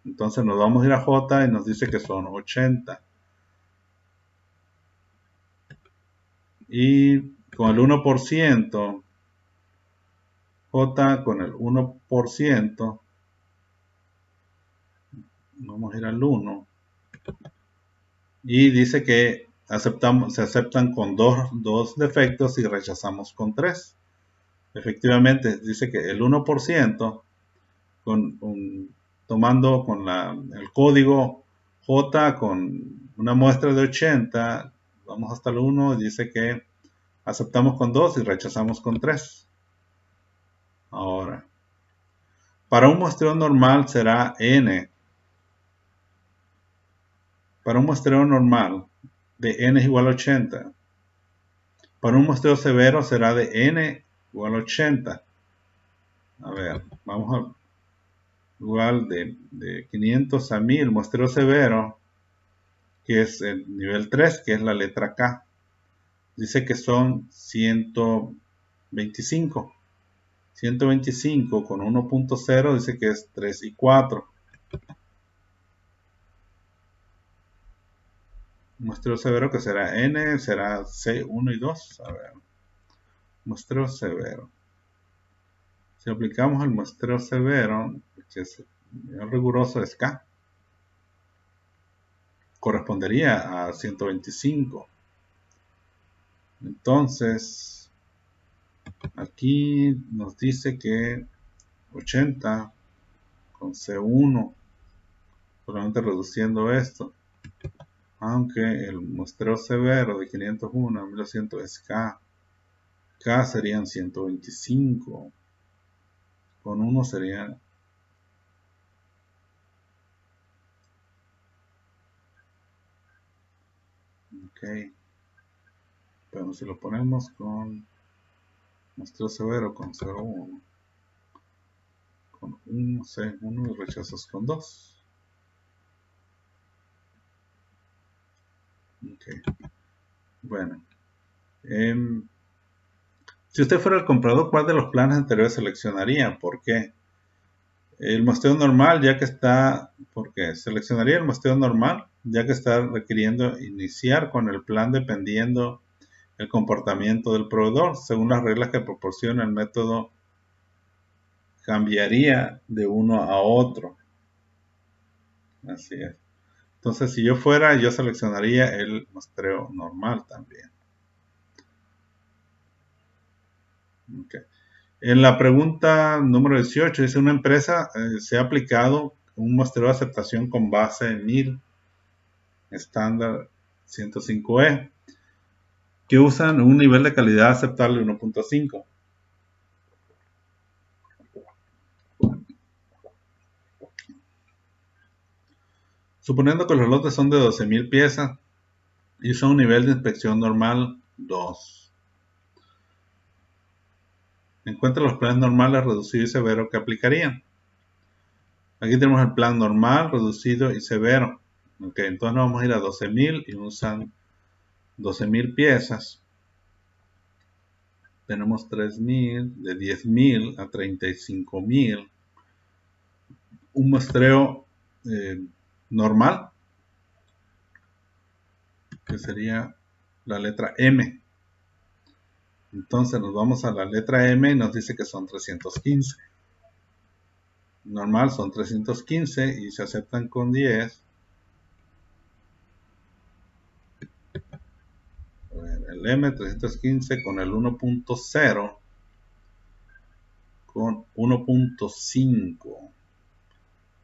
Entonces nos vamos a ir a J y nos dice que son 80. Y con el 1%, J con el 1%, vamos a ir al 1, y dice que se aceptan con dos defectos y rechazamos con 3. Efectivamente, dice que el 1%, tomando con el código J con una muestra de 80, vamos hasta el 1 y dice que aceptamos con 2 y rechazamos con 3. Ahora, para un muestreo normal será N. Para un muestreo normal de N es igual a 80. Para un muestreo severo será de N igual a 80. A ver, vamos a igual de 500 a 1000. Muestreo severo, que es el nivel 3, que es la letra K. Dice que son 125. 125 con 1.0 dice que es 3 y 4. Muestreo severo que será N, será C, 1 y 2. A ver, muestreo severo. Si aplicamos el muestreo severo, que es el riguroso es K, correspondería a 125. Entonces, aquí nos dice que 80 con C1, solamente reduciendo esto, aunque el muestreo severo de 501 a 1200 es K. K serían 125, con 1 serían Pero si lo ponemos con muestreo severo con 0,1, con 1, C1 y rechazos con 2. Bueno. Si usted fuera el comprador, ¿cuál de los planes anteriores seleccionaría? ¿Por qué? El muestreo normal, ya que está, ¿por qué? Seleccionaría el muestreo normal, ya que está requiriendo iniciar con el plan dependiendo el comportamiento del proveedor. Según las reglas que proporciona el método, cambiaría de uno a otro. Así es. Entonces, si yo fuera, yo seleccionaría el muestreo normal también. En la pregunta número 18 dice: una empresa se ha aplicado un muestreo de aceptación con base en 1000 estándar 105E que usan un nivel de calidad aceptable de 1.5. Suponiendo que los lotes son de 12,000 piezas y son un nivel de inspección normal 2. Encuentra los planes normales, reducido y severo que aplicarían. Aquí tenemos el plan normal, reducido y severo. Entonces nos vamos a ir a 12,000 y usan 12,000 piezas. Tenemos 3,000, de 10,000 a 35,000. Un muestreo normal, que sería la letra M. Entonces nos vamos a la letra M y nos dice que son 315. Normal son 315 y se aceptan con 10. El M 315 con el 1.0 con 1.5.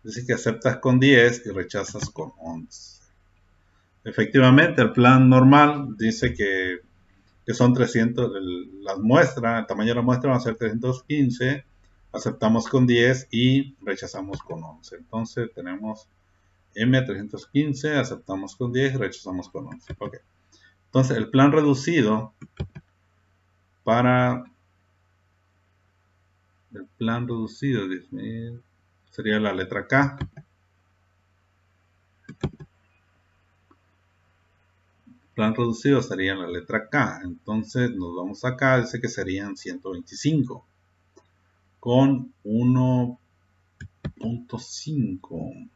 Dice que aceptas con 10 y rechazas con 11. Efectivamente, el plan normal dice que son 300, las muestras, el tamaño de la muestra va a ser 315, aceptamos con 10 y rechazamos con 11. Entonces tenemos M315, aceptamos con 10 y rechazamos con 11. Ok. Entonces el plan reducido para el plan reducido sería la letra K. Plan reducido sería la letra K. Entonces nos vamos acá, dice que serían 125 con 1.5.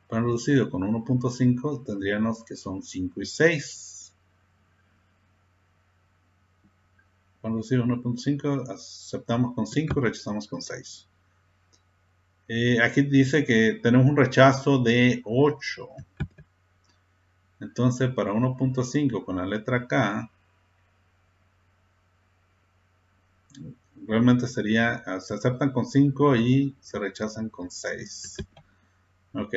Plan reducido con 1.5 tendríamos que son 5 y 6. Plan reducido 1.5, aceptamos con 5 y rechazamos con 6. Aquí dice que tenemos un rechazo de 8. Entonces para 1.5 con la letra K, realmente sería, se aceptan con 5 y se rechazan con 6. Ok.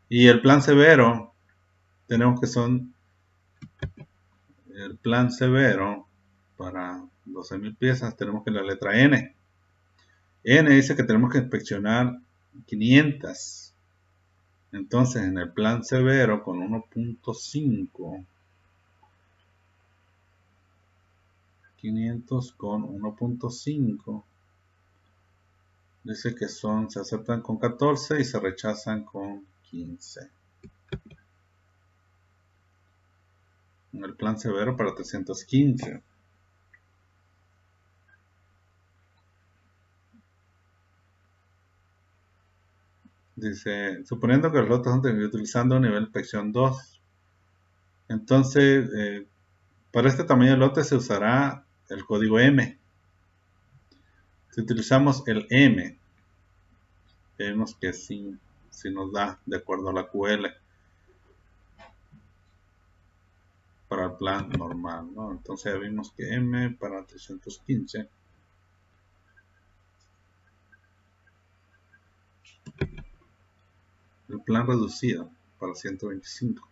Y el plan severo, tenemos que son, el plan severo para 12,000 piezas, tenemos que la letra N. N dice que tenemos que inspeccionar 500. Entonces en el plan severo con 1.5, 500 con 1.5, dice que se aceptan con 14 y se rechazan con 15. En el plan severo para 315. Dice, suponiendo que los lotes son utilizando nivel de inspección 2. Entonces, para este tamaño de lote se usará el código M. Si utilizamos el M, vemos que sí nos da de acuerdo a la QL para el plan normal, ¿no? Entonces ya vimos que M para 315. El plan reducido para 125.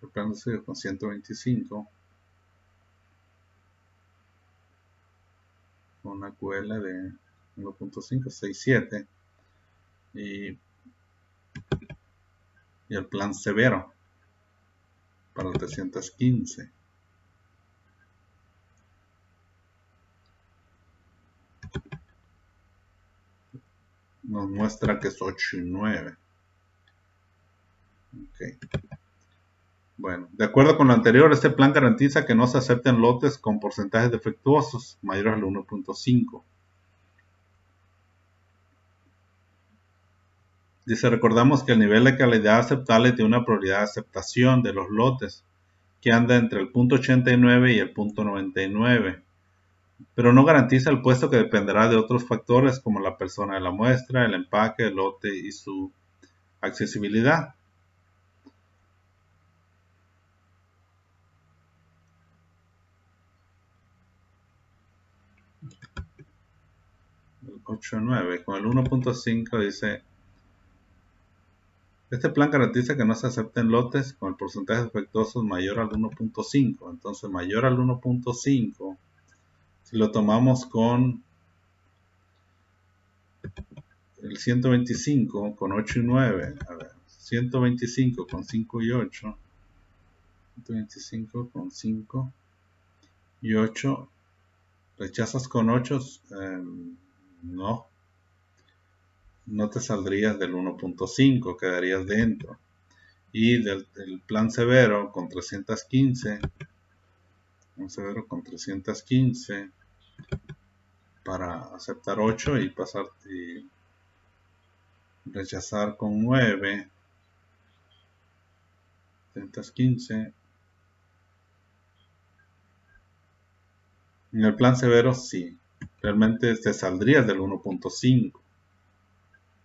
El plan reducido con 125. Con una QL de 1.567. Y el plan severo para el 315. Nos muestra que es 8 y 9. Okay. Bueno, de acuerdo con lo anterior, este plan garantiza que no se acepten lotes con porcentajes defectuosos mayores al 1.5. Dice, recordamos que el nivel de calidad aceptable tiene una probabilidad de aceptación de los lotes que anda entre el punto 89 y el punto 99, pero no garantiza el puesto que dependerá de otros factores como la persona de la muestra, el empaque, el lote y su accesibilidad. El 8.9 con el 1.5 dice, este plan garantiza que no se acepten lotes con el porcentaje defectuoso mayor al 1.5. Entonces, mayor al 1.5, si lo tomamos con el 125 con 8 y 9, a ver, 125 con 5 y 8, 125 con 5 y 8, rechazas con 8, no te saldrías del 1.5, quedarías dentro. Y del plan severo con 315, un severo con 315 para aceptar 8 y pasar y rechazar con 9, 315. En el plan severo sí, realmente te saldrías del 1.5.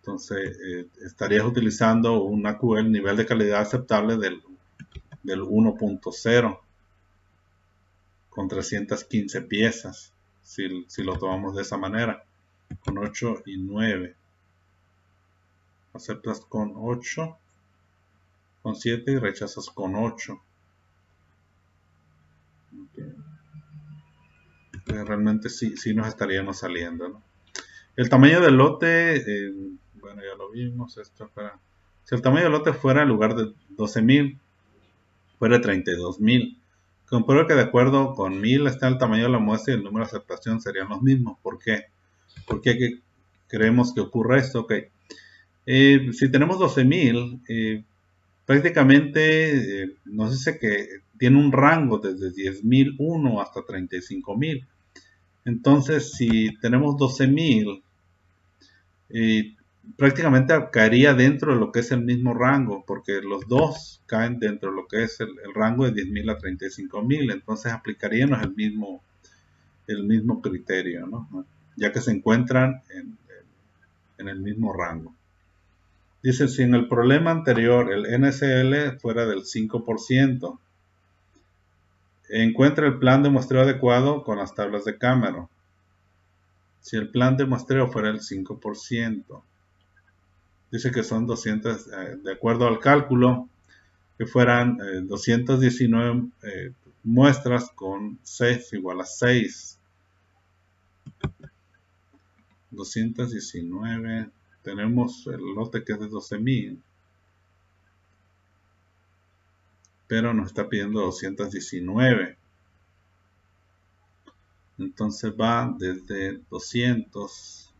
Entonces estarías utilizando un AQL nivel de calidad aceptable del 1.0 con 315 piezas, si lo tomamos de esa manera, con 8 y 9. Aceptas con 8, con 7 y rechazas con 8. Okay. Realmente sí nos estaríamos saliendo, ¿no? El tamaño del lote, bueno, ya lo vimos, esto para... Si el tamaño del lote fuera en lugar de 12,000, fuera 32,000. Compruebo que de acuerdo con 1000 está el tamaño de la muestra y el número de aceptación serían los mismos. ¿Por qué? ¿Por qué creemos que ocurre esto? Ok. Si tenemos 12,000, prácticamente nos dice que tiene un rango desde 10,001 hasta 35,000. Entonces, si tenemos 12,000, prácticamente caería dentro de lo que es el mismo rango, porque los dos caen dentro de lo que es el rango de 10,000 a 35,000. Entonces, aplicaríamos el mismo criterio, ¿no? Ya que se encuentran en el mismo rango. Dice, si en el problema anterior el NSL fuera del 5%, encuentra el plan de muestreo adecuado con las tablas de Cameron. Si el plan de muestreo fuera el 5%, dice que son 200, de acuerdo al cálculo, que fueran 219 muestras con 6 igual a 6. 219, tenemos el lote que es de 12,000, pero nos está pidiendo 219. Entonces va desde 200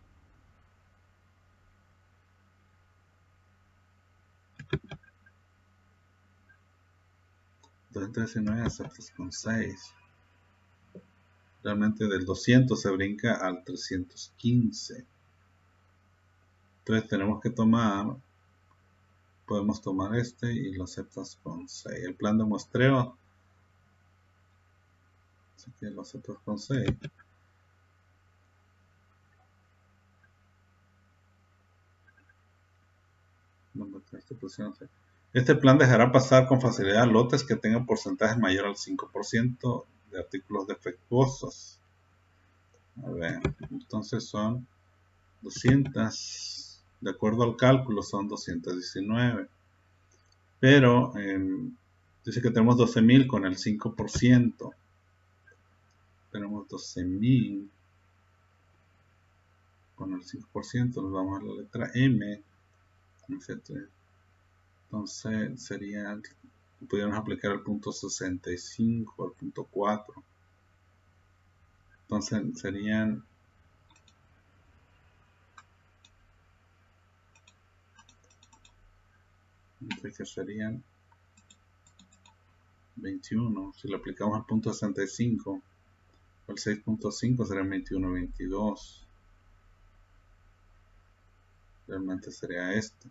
219 aceptas con 6. Realmente del 200 se brinca al 315. Entonces tenemos que podemos tomar este y lo aceptas con 6. El plan de muestreo, así que lo aceptas con 6. Este plan dejará pasar con facilidad lotes que tengan porcentaje mayor al 5% de artículos defectuosos. A ver, entonces son 200, de acuerdo al cálculo son 219. Pero dice que tenemos 12,000 con el 5%. Tenemos 12,000 con el 5%. Nos vamos a la letra M. Entonces sería Pudiéramos aplicar el punto 65 al punto 4. Entonces serían que serían 21. Si lo aplicamos al punto 65, el 6.5 serían 21, 22. Realmente sería esto.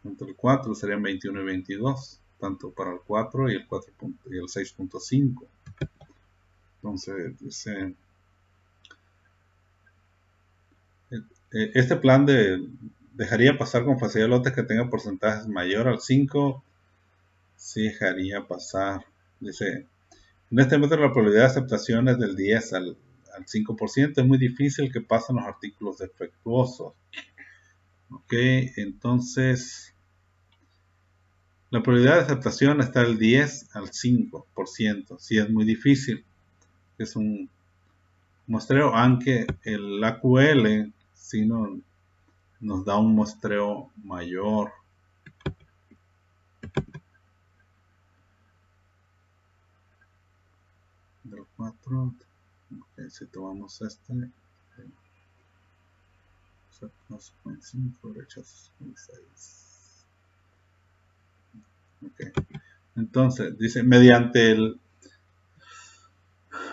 Entre el 4 serían 21 y 22, tanto para el 4 y el 4 y el 6.5. Entonces dice, este plan dejaría pasar con facilidad lotes que tengan porcentajes mayor al 5. Sí dejaría pasar. Dice, en este método la probabilidad de aceptación es del 10 al 5%. Es muy difícil que pasen los artículos defectuosos. Ok, entonces la probabilidad de aceptación está del 10 al 5%. Sí es muy difícil. Es un muestreo, aunque el AQL sí nos da un muestreo mayor. Del 4. Okay, si tomamos este, 2.5, rechazos 6. Okay. Entonces, dice, mediante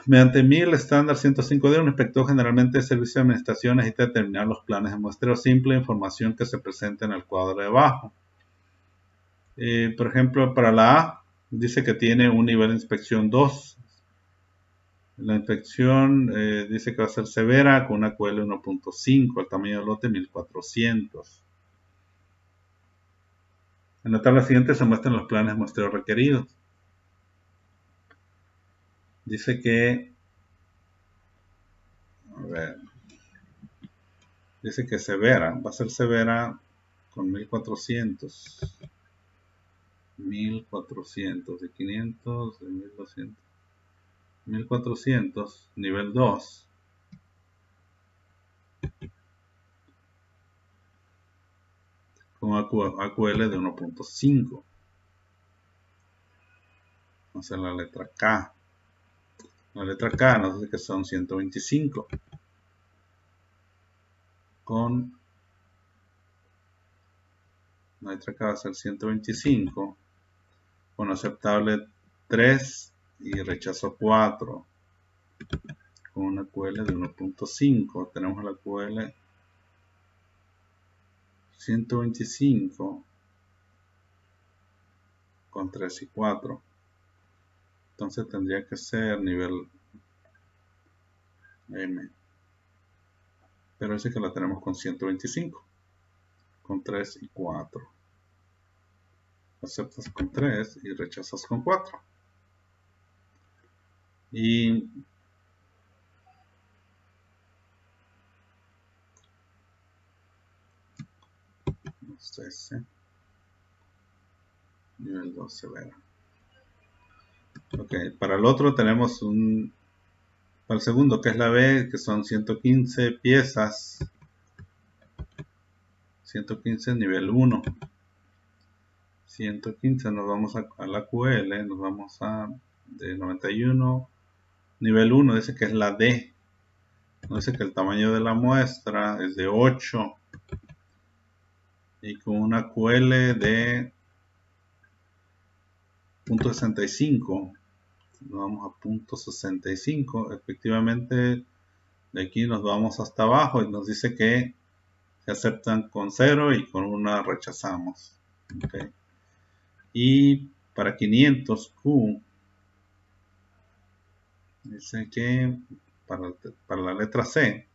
1000 estándar 105D, un inspector generalmente de servicio de administración necesita determinar los planes de muestreo simple, información que se presenta en el cuadro de abajo. Por ejemplo, para la A, dice que tiene un nivel de inspección 2. La inspección dice que va a ser severa con una QL 1.5, el tamaño del lote 1400. En la tabla siguiente se muestran los planes de muestreo requeridos. Dice que, a ver, dice que severa, va a ser severa con 1400. 1400, de 500, de 1200. 1400, nivel 2. Con AQL de 1.5. Vamos a hacer la letra K. La letra K nos dice que son 125. Con la letra K va a ser 125. Con aceptable 3 y rechazo 4. Con una QL de 1.5. Tenemos la QL 125 con 3 y 4. Entonces tendría que ser nivel M. Pero dice que la tenemos con 125. Con 3 y 4. Aceptas con 3 y rechazas con 4. Y nivel 2 severa. Ok, para el otro tenemos para el segundo, que es la B, que son 115 piezas. 115 nivel 1. 115 nos vamos a la QL, nos vamos a de 91. Nivel 1 dice que es la D. Nos dice que el tamaño de la muestra es de 8. Y con una QL de .65. Nos vamos a .65. Efectivamente, de aquí nos vamos hasta abajo y nos dice que se aceptan con 0 y con 1 rechazamos. Okay. Y para 500Q, dice que para la letra C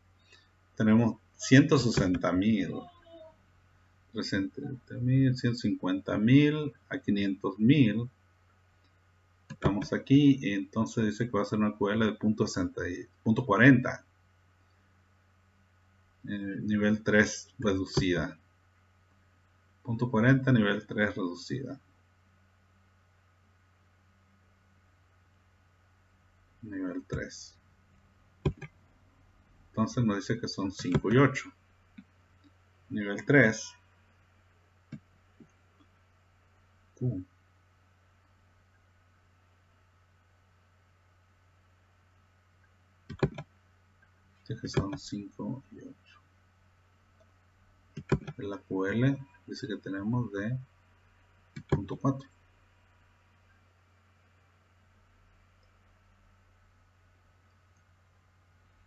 tenemos 160.000, 370.000, 150.000 a 500.000. Estamos aquí, entonces dice que va a ser una QL de .40. Nivel 3 reducida. .40, nivel 3 reducida. Nivel 3. Entonces nos dice que son 5 y 8. Nivel 3. Dice que son 5 y 8. El AQL dice que tenemos de 0.4.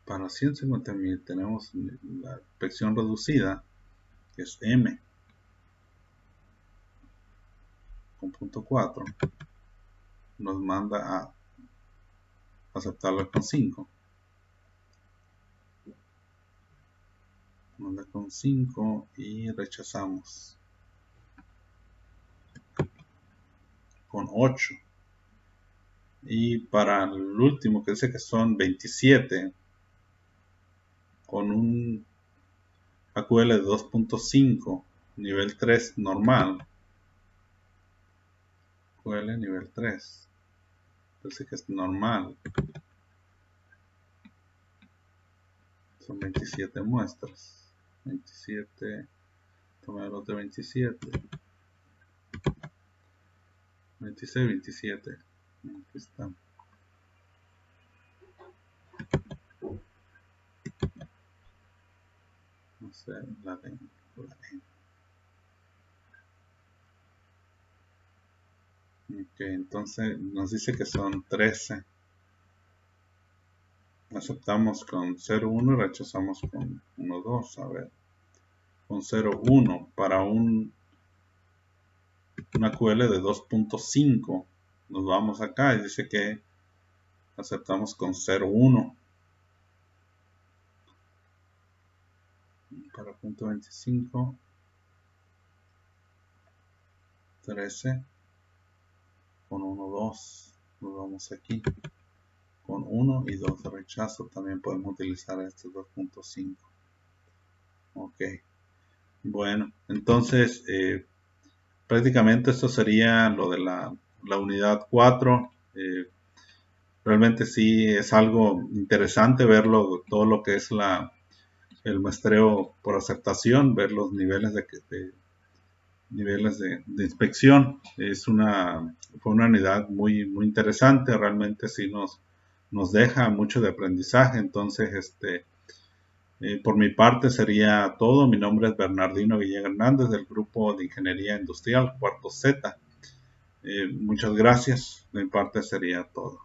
Para 150.000 tenemos la inspección reducida, que es M con 0.4, nos manda a aceptarla con 5. Manda con 5 y rechazamos con 8. Y para el último, que dice que son 27, con un AQL de 2.5, nivel 3 normal. AQL nivel 3. Dice que es normal. Son 27 muestras. 27. Toma el otro 27. 26, 27. Aquí está. No sé, la de. Ok, entonces nos dice que son 13. Aceptamos con 0,1 y rechazamos con 1,2. A ver, con 0,1 para una QL de 2.5. Nos vamos acá y dice que aceptamos con 0,1. Para punto 25, 13, con 1,2. Nos vamos aquí. Con 1 y 2 de rechazo también podemos utilizar este 2.5. Ok. Bueno, entonces prácticamente esto sería lo de la unidad 4. Realmente sí es algo interesante verlo, todo lo que es el muestreo por aceptación, ver los niveles de inspección. Fue una unidad muy, muy interesante, realmente sí nos deja mucho de aprendizaje. Entonces, por mi parte sería todo. Mi nombre es Bernardino Villegas Hernández, del grupo de Ingeniería Industrial, cuarto Z. Muchas gracias. De mi parte sería todo.